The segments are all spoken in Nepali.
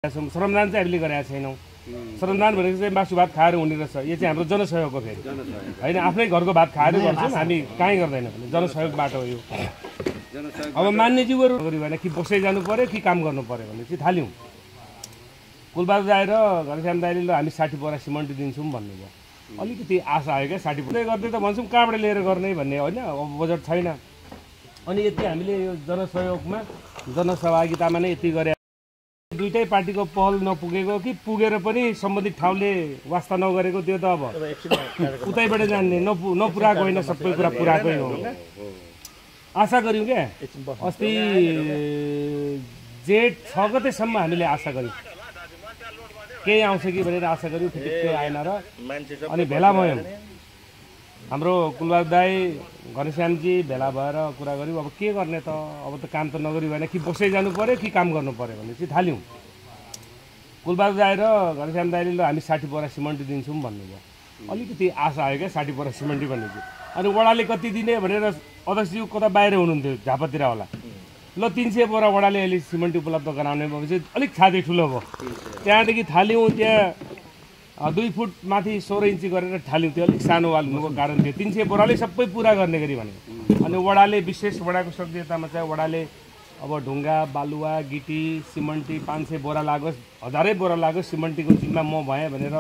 श्रमदान चाहिँ हामीले गरेका छैनौँ। श्रमदान भनेको चाहिँ मासु भात खाएर हुने रहेछ। यो चाहिँ हाम्रो जनसहयोगको फेरि होइन, आफ्नै घरको भात खाएर गर्छौँ हामी, कहीँ गर्दैन भने जनसहयोगबाट हो यो। अब मान्यज्यूहरू भएन कि बसै जानु पऱ्यो कि काम गर्नु पऱ्यो भने चाहिँ थाल्यौँ। कुलबहादुर आएर घनश्याम दाइले ल हामी 60 बोरा सिमेन्ट दिन्छौँ भन्नुभयो। अलिकति आशा आयो क्या, 60 बोरा गर्दै त भन्छौँ कहाँबाट लिएर गर्ने भन्ने होइन, अब बजेट छैन। अनि यति हामीले यो जनसहयोगमा जनसहभागितामा नै यति गरे। दुईटै पार्टीको पहल नपुगेको कि पुगेर पनि सम्बन्धित ठाउँले वास्ता नगरेको त्यो त अब उतैबाट जान्ने नपुराएको होइन, सबै कुरा पुराएकै हो। आशा गऱ्यौँ क्या, अस्ति जेठ 6 गतेसम्म हामीले आशा गऱ्यौँ केही आउँछ कि भनेर आशा गऱ्यौँ, त्यतिकै आएन र अनि भेला भयौँ। हाम्रो कुलबहादुर दाई घनश्यामजी भेला भएर कुरा गऱ्यौँ। अब के गर्ने त, अब त काम त नगरी भएन कि बसै जानु पऱ्यो कि काम गर्नु पऱ्यो भने चाहिँ थाल्यौँ। कुलबहादुर आएर घनश्याम दाइले ल हामी 60 बोरा सिमेन्ट दिन्छौँ भन्नुभयो। अलिकति आशा आयो क्या, 60 बोरा सिमेन्ट भन्ने चाहिँ। अनि वडाले कति दिने भनेर अध्यक्षज्यू कता बाहिर हुनुहुन्थ्यो, झापातिर होला। ल 300 बोरा वडाले अहिले सिमेन्ट उपलब्ध गराउने भएपछि अलिक छाती ठुलो भयो। त्यहाँदेखि थाल्यौँ, त्यहाँ 2 फुट माथि 16 इन्ची गरेर थाल्यौँ। त्यो अलिक सानो हाल्नुको कारण थियो, 300 बोराले सबै पुरा गर्ने गरी भनेको। अनि वडाले विशेष वडाको सक्रियतामा चाहिँ वडाले अब ढुङ्गा बालुवा गिटी सिमेन्टी 500 बोरा लागोस्, 1000 बोरा लागोस्, सिमेन्टीको जिम्मा म भएँ भनेर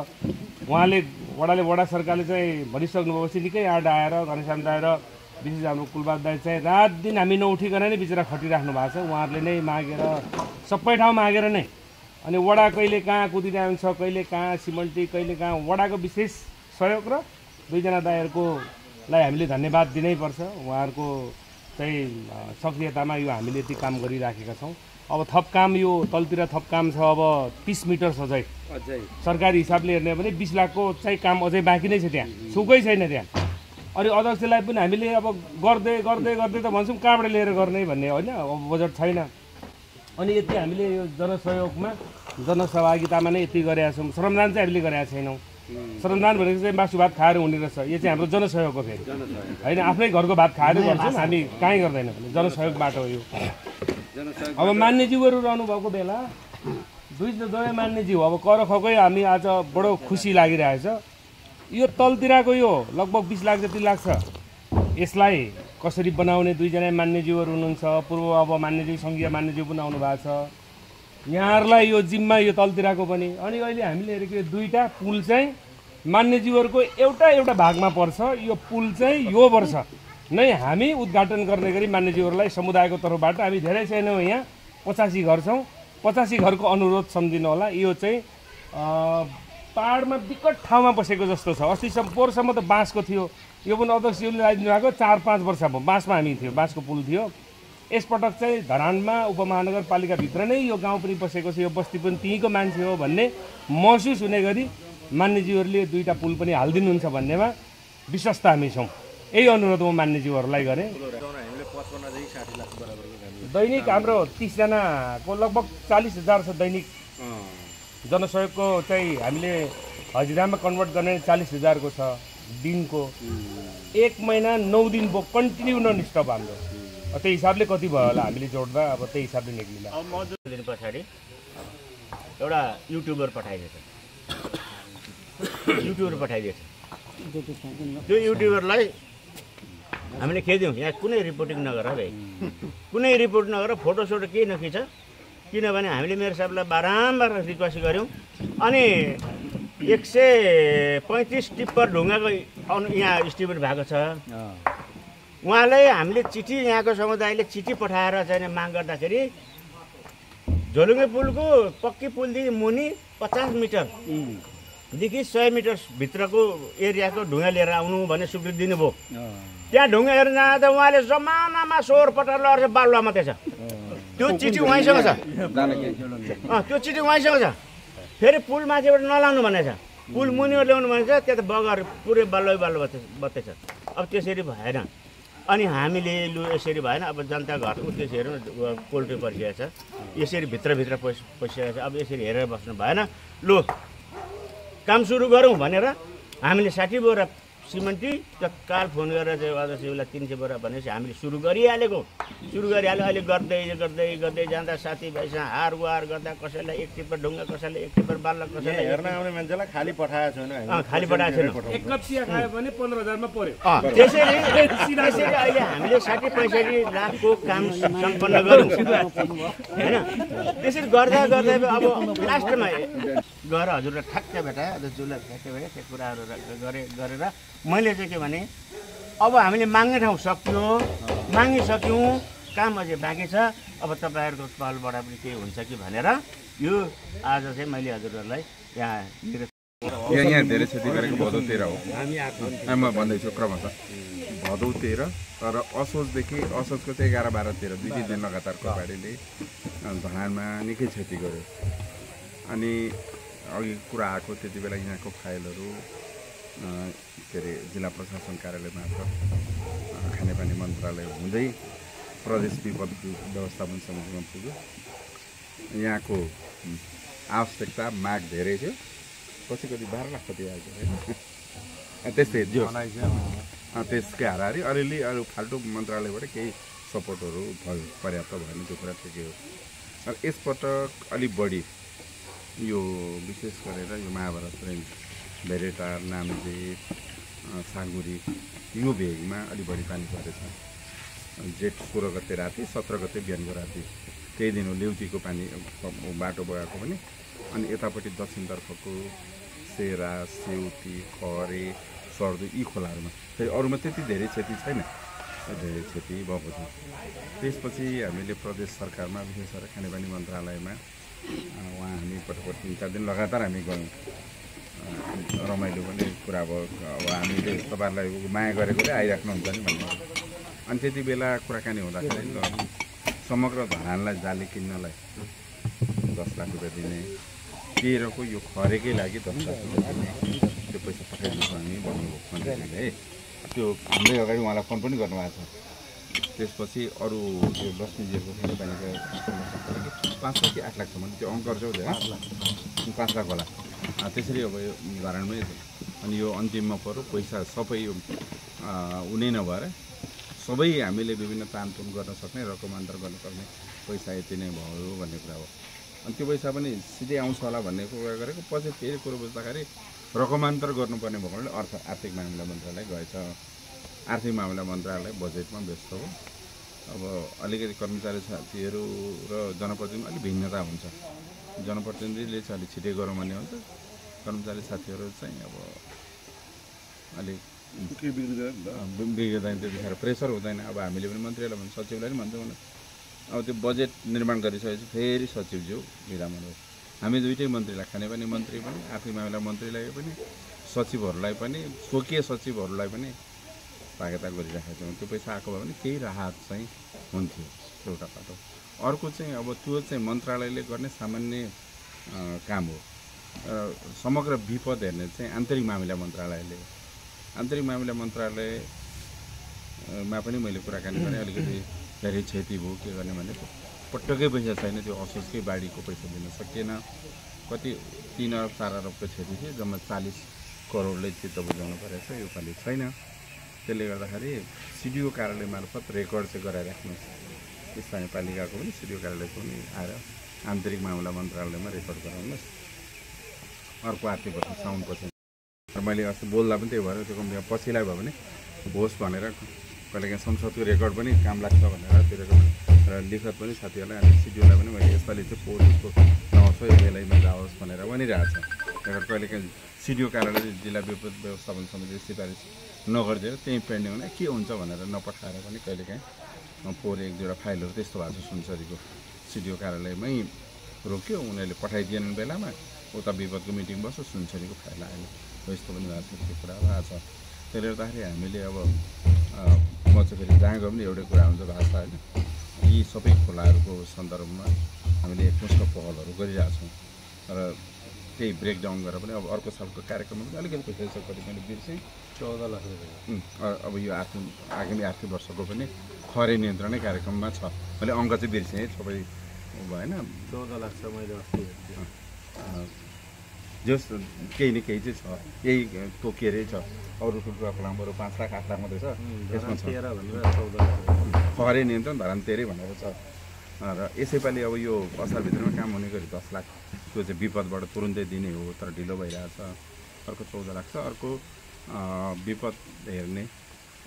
वडाले वडा सरकारले चाहिँ भनिसक्नु भएपछि निकै आड आएर घनश्याम दाइ र विशेष हाम्रो कुलबहादुर दाइ चाहिँ रात दिन हामी नउठिकन नै बिचरा खटिराख्नु भएको छ। उहाँहरूले नै मागेर सबै ठाउँ मागेर नै, अनि वडा कहिले कहाँ कुदिरहन्छ, कहिले कहाँ सिमेन्टी, कहिले कहाँ, वडाको विशेष सहयोग र दुईजना दाइहरूकोलाई हामीले धन्यवाद दिनैपर्छ। उहाँहरूको चाहिँ सक्रियतामा यो हामीले यति काम गरिराखेका छौँ। अब थप काम यो तलतिर थप काम छ, अब 30 मिटर छ अझै सरकारी हिसाबले हेर्ने भने 20 लाखको चाहिँ काम अझै बाँकी नै छ, त्यहाँ सुकै छैन त्यहाँ। अनि अध्यक्षलाई पनि हामीले अब गर्दै गर्दै गर्दै त भन्छौँ कहाँबाट लिएर गर्ने भन्ने होइन, अब बजेट छैन। अनि यति हामीले यो जनसहयोगमा जनसहभागितामा नै यति गरेका छौँ। श्रमदान चाहिँ हामीले गरेका छैनौँ। श्रमदान भनेको चाहिँ मासु भात खाएर हुने रहेछ। यो चाहिँ हाम्रो जनसहयोगको फेरि होइन, आफ्नै घरको भात खाएर गर्छौँ हामी, कहीँ गर्दैन भने जनसहयोगबाट हो यो। अब मान्यज्यूहरू रहनुभएको बेला दुवै मान्यज्यू अब करखकै हामी आज बडो खुसी लागिरहेछ। यो तलतिरको यो लगभग 20 लाख जति लाग्छ। यसलाई कसरी बनाउने दुईजना मान्यज्यूहरू हुनुहुन्छ, पूर्व अब मान्यज्यू सङ्घीय मान्यज्यू पनि आउनु भएको छ। यहाँहरूलाई यो जिम्मा यो तलतिरको पनि। अनि अहिले हामीले हेरेको यो दुईटा पुल चाहिँ मान्यज्यूहरूको एउटा भागमा पर्छ। यो पुल चाहिँ यो वर्ष नै हामी उद्घाटन गर्ने गरी मान्यज्यूहरूलाई समुदायको तर्फबाट हामी धेरै छैनौँ, यहाँ 85 घर छौँ। 85 घरको अनुरोध सम्झिनु होला। यो चाहिँ पाहाडमा विकट ठाउँमा बसेको जस्तो छ। अस्तिसम्म पोहोरसम्म त बाँसको थियो, यो पनि अध्यक्षज्यूले लगाइदिनु भएको 4-5 वर्ष भयो बाँसमा हामी थियो, बाँसको पुल थियो। यसपटक चाहिँ धरानमा उपमहानगरपालिकाभित्र नै यो गाउँ पनि बसेको छ, यो बस्ती पनि त्यहीँको मान्छे हो भन्ने महसुस हुने गरी मान्यज्यूहरूले दुईटा पुल पनि हालिदिनुहुन्छ भन्नेमा विश्वस्त हामी छौँ। यही अनुरोध म मान्यज्यूहरूलाई गरेँ। दैनिक हाम्रो 30 जनाको लगभग 40,000 छ दैनिक जनसहयोगको चाहिँ हामीले हजिरामा कन्भर्ट गर्ने 40,000 को छ दिनको। 1 महिना 9 दिन भयो कन्टिन्यू नन स्टप हाम्रो। त्यही हिसाबले कति भयो होला हामीले जोड्दा, अब त्यही हिसाबले निक्लिला। अब म दिन पछाडि एउटा युट्युबर पठाइदिएछ, त्यो युट्युबरलाई हामीले खेद्यौँ, यहाँ कुनै रिपोर्टिङ नगर भाइ, कुनै रिपोर्ट नगर, फोटोसोटो केही नखिच, किनभने हामीले मेरो साहबलाई बारम्बार रिक्वेस्ट गऱ्यौँ। अनि 135 टिप्पर ढुङ्गाको यहाँ इस्टिमेट भएको छ। उहाँलाई हामीले चिठी, यहाँको समुदायले चिठी पठाएर चाहिँ माग गर्दाखेरि झोलुङ्गे पुलको पक्की पुलदेखि मुनि 50 मिटरदेखि 100 मिटर भित्रको एरियाको ढुङ्गा लिएर आउनु भन्ने स्वीकृति दिनुभयो। त्यहाँ ढुङ्गा हेर्न जाँदा उहाँले जमानामा सोहोर पटार लगाएर बालुवा मात्रै छ। त्यो चिठी उहाँसँग छ, त्यो चिठी उहाँसँग छ। फेरि पुल माथिबाट नलाउनु भनेको छ, पुल मुनिबाट ल्याउनु भनेको छ, त्यहाँ त बगर पुरै बालुवा बत्तै छ। अब त्यसरी भएन। अनि हामीले लु यसरी भएन, अब जनता घर उद्देश्य हेर्नु पोल्ट्री परिसकेको छ, यसरी भित्रभित्र पसिसकेको छ, अब यसरी हेरेर बस्नु भएन। लु काम सुरु गरौँ भनेर हामीले 60 बोरा सिमेन्टी तत्काल फोन गरेर चाहिँ अध्यक्षज्यूलाई 300 बोरा भनेपछि हामीले सुरु गरिहाल्यो। अहिले गर्दै जाँदा साथीभाइसँग हारगुहार गर्दा कसैलाई एक टिपर ढुङ्गा, कसैलाई एक टिपर बाल्ला, कसैलाई हेर्न आउने मान्छेलाई खाली पठाएको छैन। खाली पठाएको छैन। एक कप चिया खायो भने 15,000 मा पर्यो। त्यसैले अहिले हामीले 60-65 लाखको काम सम्पन्न गरौँ हैन। त्यसरी गर्दा अब लास्टमा गएर हजुरलाई ठ्याक्क भेटाएँ, अध्यक्षज्यूलाई ठ्याक्क भेटेँ। त्यो कुराहरू गरेर मैले चाहिँ के भने अब हामीले माग्ने ठाउँ मागिसक्यौँ, काम अझै बाँकी छ। अब तपाईँहरूको पहलबाट पनि केही हुन्छ कि भनेर यो आज चाहिँ मैले हजुरहरूलाई यहाँ धेरै क्षति गरेको भदौ 13 हो। म भन्दैछु क्रमशः भदौ 13, तर असोजको चाहिँ 11, 12, 13 दुई दिन लगातार कबाडीले धरानमा निकै क्षति गर्यो। अनि अघि कुरा आएको त्यति बेला यहाँको फाइलहरू के अरे जिल्ला प्रशासन कार्यालय मार्फत खानेपानी मन्त्रालय हुँदै प्रदेश विपद व्यवस्थापन समितिमा पुग्यो। यहाँको आवश्यकता माग धेरै थियो। कति 12 लाख कति आएको होइन त्यस्तै जो त्यसकै हाराहारी अलिअलि अरू फाल्टु मन्त्रालयबाट केही सपोर्टहरू भयो, पर्याप्त भएन, त्यो कुरा ठिकै हो। र यसपटक अलिक बढी यो विशेष गरेर यो महाभारत रेन्ज भेरेटा, नाम्जे, साँगुरी यो भेगमा अलि बढी पानी परेछ। जेठ 16 गते राति, 17 गते बिहानको राति त्यही दिन हो लेउतीको पानी बाटो बगाएको पनि। अनि यतापट्टि दक्षिणतर्फको सेरा, सेउती, खरे, सर्दो यी खोलाहरूमा फेरि अरूमा त्यति धेरै क्षति छैन, धेरै क्षति भएको छ। त्यसपछि हामीले प्रदेश सरकारमा विशेष गरेर खानेपानी मन्त्रालयमा हामी पटक 3-4 दिन लगातार हामी गयौँ। रमाइलो पनि कुरा भयो। अब हामीले तपाईँहरूलाई माया गरेकोले आइराख्नुहुन्छ नि भन्नु। अनि त्यति बेला कुराकानी हुँदाखेरि समग्र धरानलाई जाली किन्नलाई 10 लाख रुपियाँ दिने, 13को यो खरेकै लागि 10 लाख रुपियाँ दिने, त्यो पैसा पठाइदिन्छौँ हामी भन्नुभयो मन्त्रीले है। त्यो हाम्रै अगाडि उहाँलाई फोन पनि गर्नुभएको छ। त्यसपछि अरू त्यो लक्ष्मीजीहरूको खानेपानीको 5 लाख कि 8 लाख छ भने त्यो अङ्क गर्छौ 5 लाख होला। त्यसरी अब यो धरानमै अनि यो अन्तिममा पऱ्यो पैसा सबै यो उनी नभएर सबै हामीले विभिन्न तानतुन गर्न सक्ने, रकमान्तर गर्न सक्ने पैसा यति नै भयो भन्ने कुरा हो। अनि त्यो पैसा पनि सिधै आउँछ होला भन्ने कुरा गरेको पछि फेरि कुरो बुझ्दाखेरि रकमान्तर गर्नुपर्ने भएकोले आर्थिक मामिला मन्त्रालय गएछ। आर्थिक मामिला मन्त्रालय बजेटमा व्यस्त हो। अब अलिकति कर्मचारी साथीहरू र जनप्रतिनिधि अलिक भिन्नता हुन्छ। जनप्रतिनिधिले चाहिँ अलिक छिटै गरौँ भन्ने हुन्छ, कर्मचारी साथीहरू चाहिँ अब अलिक बिग्रिँदैन, त्यतिखेर प्रेसर हुँदैन। अब हामीले पनि मन्त्रीलाई भन्छ, सचिवलाई पनि भन्छौँ भने अब त्यो बजेट निर्माण गरिसकेपछि फेरि सचिवज्यू विरामन हो। हामी दुइटै मन्त्रीलाई, खानेपानी मन्त्री पनि, आर्थिक मामिला मन्त्रीलाई पनि, सचिवहरूलाई पनि, स्वकीय सचिवहरूलाई पनि भागेता गरिराखेका छौँ। त्यो पैसा आएको भयो भने केही राहत चाहिँ हुन्थ्यो, एउटा बाटो। अर्को चाहिँ अब त्यो चाहिँ मन्त्रालयले गर्ने सामान्य काम हो। समग्र विपद हेर्ने चाहिँ आन्तरिक मामिला मन्त्रालयले, आन्तरिक मामिला मन्त्रालयमा पनि मैले कुराकानी गरेँ। अलिकति धेरै क्षति भयो, के गर्ने भने पटक्कै पैसा छैन। त्यो असोजकै बाढीको पैसा दिन सकिएन। कति 3 अरब 4 अरबको क्षति थियो, जम्मा 40 करोडले चित्त बुझाउनु परेछ। यो पालि छैन। त्यसले गर्दाखेरि सिडिओ कार्यालय मार्फत रेकर्ड चाहिँ गराइराख्नुहोस्। स्थानीय पालिकाको पनि सिडिओ कार्यालयको पनि आएर आन्तरिक मामिला मन्त्रालयमा रेकर्ड गराउनुहोस्। अर्को आर्थिक वर्ष साउनपछि मैले अस्ति बोल्दा पनि त्यही भएर त्यो कम्तीमा पछिलाई भयो भने होस् भनेर कहिलेकाहीँ संसदको रेकर्ड पनि काम लाग्छ भनेर त्यो रेकर्ड र लिखत पनि साथीहरूलाई अनि सिडिओलाई पनि मैले यसपालि चाहिँ पोलिसको नहोस् यसैमा जाओस् भनेर भनिरहेको छ। रेकर्ड कहिलेकाहीँ सिडिओ कार्यालय जिल्ला विपद व्यवस्थापन समितिले सिफारिस नगरिदिएर त्यहीँ पेन्डिङ हुने के हुन्छ भनेर नपठाएर पनि कहिलेकाहीँ पोहोर 1-2 फाइलहरू त्यस्तो भएको छ। सुनसरीको सिडिओ कार्यालयमै रोक्यो, उनीहरूले पठाइदिएनन् बेलामा, उता विपदको मिटिङ बस्यो, सुनसरीको फाइल आएन। यस्तो पनि भएको छ, त्यो कुरा भएको छ। त्यसले गर्दाखेरि हामीले अब म चाहिँ फेरि जहाँ गयो पनि एउटै कुरा हुन्छ भाषा होइन। यी सबै खोलाहरूको सन्दर्भमा हामीले एकमुष्ट पहलहरू गरिरहेछौँ र त्यही ब्रेकडाउन गरेर पनि अब अर्को सालको कार्यक्रममा पनि अलिकति पैसा कति मैले बिर्सेँ 14 लाख रुपियाँ। अब यो आगामी आर्थिक वर्षको पनि खरे नियन्त्रणै कार्यक्रममा छ। मैले अङ्क चाहिँ बिर्सेँ, सबै भएन। 14 लाख छ मैले अस्ति। जस केही न केही चाहिँ छ, यही तोकिएरै छ। अरू ठुल्ठुला खोलामा बरु 5 लाख 8 लाख मात्रै छ, यसमा छ खरे नियन्त्रण धरान 13 भनेर छ। र यसैपालि अब यो असारभित्रमा काम हुने गरी 10 लाख त्यो चाहिँ विपदबाट तुरुन्तै दिने हो, तर ढिलो भइरहेछ। अर्को 14 लाख छ। अर्को विपद हेर्ने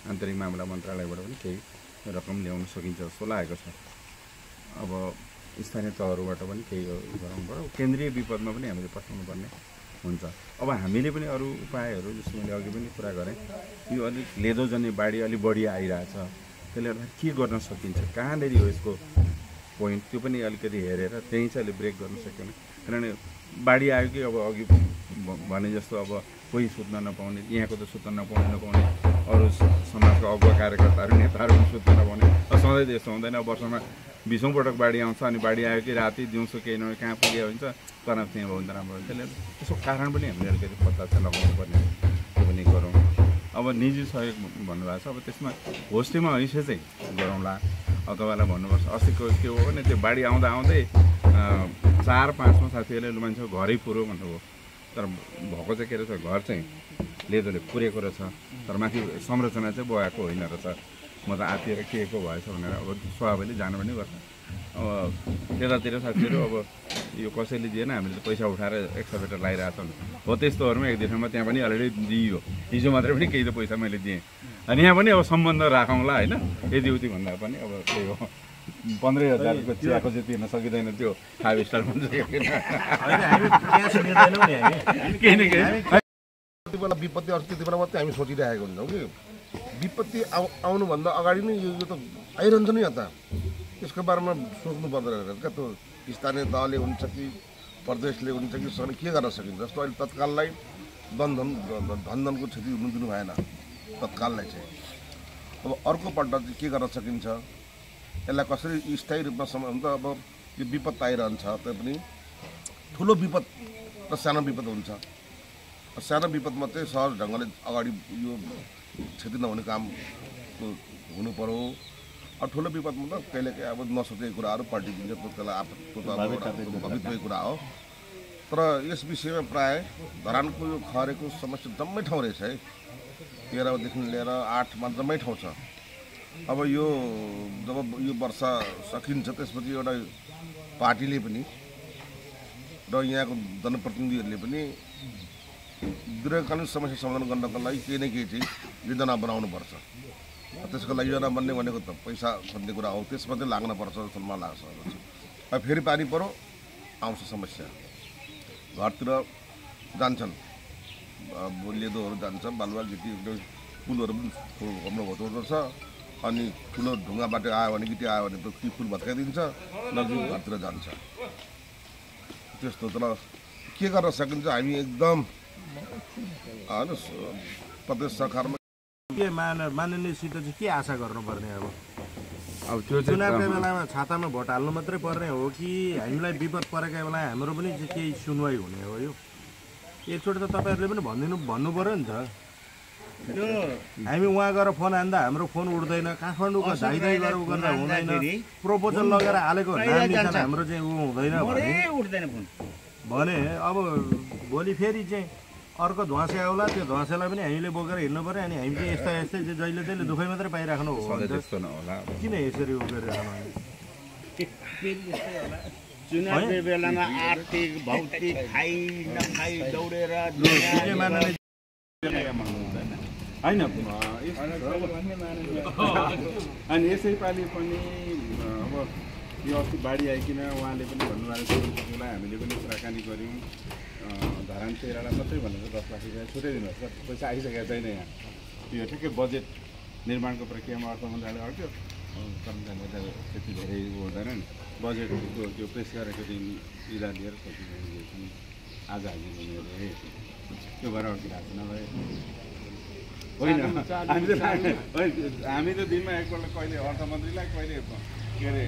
आन्तरिक मामला मन्त्रालयबाट पनि केही रकम ल्याउन सकिन्छ जस्तो लागेको छ। अब स्थानीय तहहरूबाट पनि केही गराउनु पर्यो, केन्द्रीय विपदमा पनि हामीले पठाउनु पर्ने हुन्छ। अब हामीले पनि अरू उपायहरू जस्तो मैले अघि पनि कुरा गरेँ, यो अलिक लेदोजन्य बाढी अलिक बढी आइरहेछ, त्यसले गर्दा के गर्न सकिन्छ, कहाँनिर हो यसको पोइन्ट, त्यो पनि अलिकति हेरेर त्यहीँ चाहिँ अहिले ब्रेक गर्न सकेन। किनभने बाढी आयो कि अब अघि भने जस्तो अब कोही सुत्न नपाउने, यहाँको त सुत्न नपाउने अरू समाजको अगुवा कार्यकर्ताहरू नेताहरू पनि सुत्न नपाउने। सधैँ त्यस्तो हुँदैन, वर्षमा 20औं पटक बाढी आउँछ, अनि बाढी आयो कि राति दिउँसो केही नभए कहाँ पुग्यो हुन्छ, तनाव त्यहाँ भयो भने त राम्रो हुन्छ। त्यसले त्यसको कारण पनि हामीले अलिकति पत्ता चाहिँ लगाउनु पर्ने, त्यो पनि गरौँ। अब निजी सहयोग भन्नुभएको छ, अब त्यसमा होस्टेमा हैसिया चाहिँ गरौँला। अब तपाईँलाई भन्नुपर्छ अस्तिको के हो भने त्यो बाढी आउँदा आउँदै 4-5मा साथीहरूले मान्छेको घरै पुऱ्यो भन्नुभयो, तर भएको चाहिँ के रहेछ, घर चाहिँ लेदोले पुरेको रहेछ, तर माथि संरचना चाहिँ बगाएको होइन रहेछ। म त आत्तिएर के भएछ भनेर अब स्वाभाविकले जानु पनि गर्छ। अब त्यतातिर साथीहरू अब यो कसैले दिएन, हामीले पैसा उठाएर एक्सकभेटर लगाइरहेको छ हो, त्यस्तोहरूमा एक दिनमा त्यहाँ पनि अलरेडी दिइयो, हिजो मात्रै पनि केही त पैसा मैले दिएँ। अनि यहाँ पनि अब सम्बन्ध राखौँला होइन, यति उति भन्दा पनि अब त्यही हो, 15,000 को चियाको चाहिँ तिर्न सकिँदैन, त्यो 5 स्टार भन्छ त्यति बेला विपत्ति आउँछ, त्यति बेला मात्रै हामी सोचिरहेको हुन्छौँ कि विपत्ति आउनुभन्दा अगाडि नै यो त आइरहन्छ नि यता, यसको बारेमा सोच्नु पर्दैन क्या। त्यो स्थानीय तहले हुन्छ कि प्रदेशले हुन्छ कि सरले के गर्न सकिन्छ। जस्तो अहिले तत्काललाई धनको क्षति हुनु दिनु भएन तत्काललाई चाहिँ। अब अर्कोपल्ट चाहिँ के गर्न सकिन्छ, यसलाई कसरी स्थायी रूपमा हुन्छ। अब यो विपद आइरहन्छ, तैपनि ठुलो विपद र सानो विपद हुन्छ। सानो विपदमा चाहिँ सहज ढङ्गले अगाडि यो क्षति नहुने काम हुनु पर्यो। अब ठुलो विपदमा त कहिलेकाहीँ अब नसोचेको कुराहरू पल्टिदिन्छ, त्यसलाई भविष्यको कुरा हो। तर यस विषयमा प्राय धरानको यो खरेको समस्या जम्मै ठाउँ रहेछ है, 13 लिएर 8मा जम्मै ठाउँ छ। अब यो जब यो वर्ष सकिन्छ त्यसपछि एउटा पार्टीले पनि र यहाँको जनप्रतिनिधिहरूले पनि दीर्घकालीन समस्या समाधान गर्नको लागि केही न केही चाहिँ योजना बनाउनुपर्छ। त्यसको लागि योजना बन्ने भनेको त पैसा खोज्ने कुरा हो, त्यसमा चाहिँ लाग्नुपर्छ जस्तो मलाई लाग्छ। अब फेरि पानी पऱ्यो आउँछ समस्या, घरतिर जान्छन् लेदोहरू जान्छ, बालुवा गिटी पुलहरू पनि हाम्रो होचो छ। अनि ठुलो ढुङ्गा बाटो आयो भने गिटी आयो भने त ती पुल भत्काइदिन्छ, नजिक घरतिर जान्छ। त्यस्तो तर के गर्न सकिन्छ, हामी एकदम होइन प्रदेश सरकारमा के माननीयसित चाहिँ के आशा गर्नुपर्ने। अब त्यो चुनावको बेलामा छातामा भोट हाल्नु मात्रै पर्ने हो कि हामीलाई विपद परेको बेला हाम्रो पनि केही सुनवाई हुने हो। यो एकचोटि त तपाईँहरूले पनि भन्नु पऱ्यो नि त। हामी उहाँ गएर फोन हान्दा हाम्रो फोन उठ्दैन, काठमाडौँको धाइधाइ गरेर उ गर्दा हुँदैन, प्रपोजल लगेर हालेको हाम्रो चाहिँ ऊ हुँदैन भने अब भोलि फेरि चाहिँ अर्को ध्वासे आउला, त्यो ध्वासेलाई पनि हामीले बोकेर हिँड्नु पऱ्यो। अनि हामी चाहिँ यस्ता यस्तै जहिले तहिले दुःखै मात्रै पाइराख्नु हो, किन यसरी उ गरिराख्नु। चुनावको बेलामा आर्थिक भौतिक खाइ नखाइ दौडेर होइन। अनि यसैपालि पनि अब यो अस्ति बाढी आइकन उहाँले पनि भन्नुभएको थियो, हामीले पनि कुराकानी गऱ्यौँ। धरान 13लाई मात्रै भनेर 10 लाख रुपियाँ छुट्याइदिनुहोस्, पैसा आइसकेको छैन यहाँ। यो ठिकै बजेट निर्माणको प्रक्रियामा अर्थ मन्त्रालय अट्यो, कर्मचारीहरूले त्यति धेरै हुँदैन नि। बजेटको त्यो पेस गरेको दिन इरा लिएर सकिँदैन, आज हालिदिनु त्यो भएर अड्किरहेको छ। नभए होइन, हामी त दिनमा एकपल्ट कहिले अर्थमन्त्रीलाई, कहिले के अरे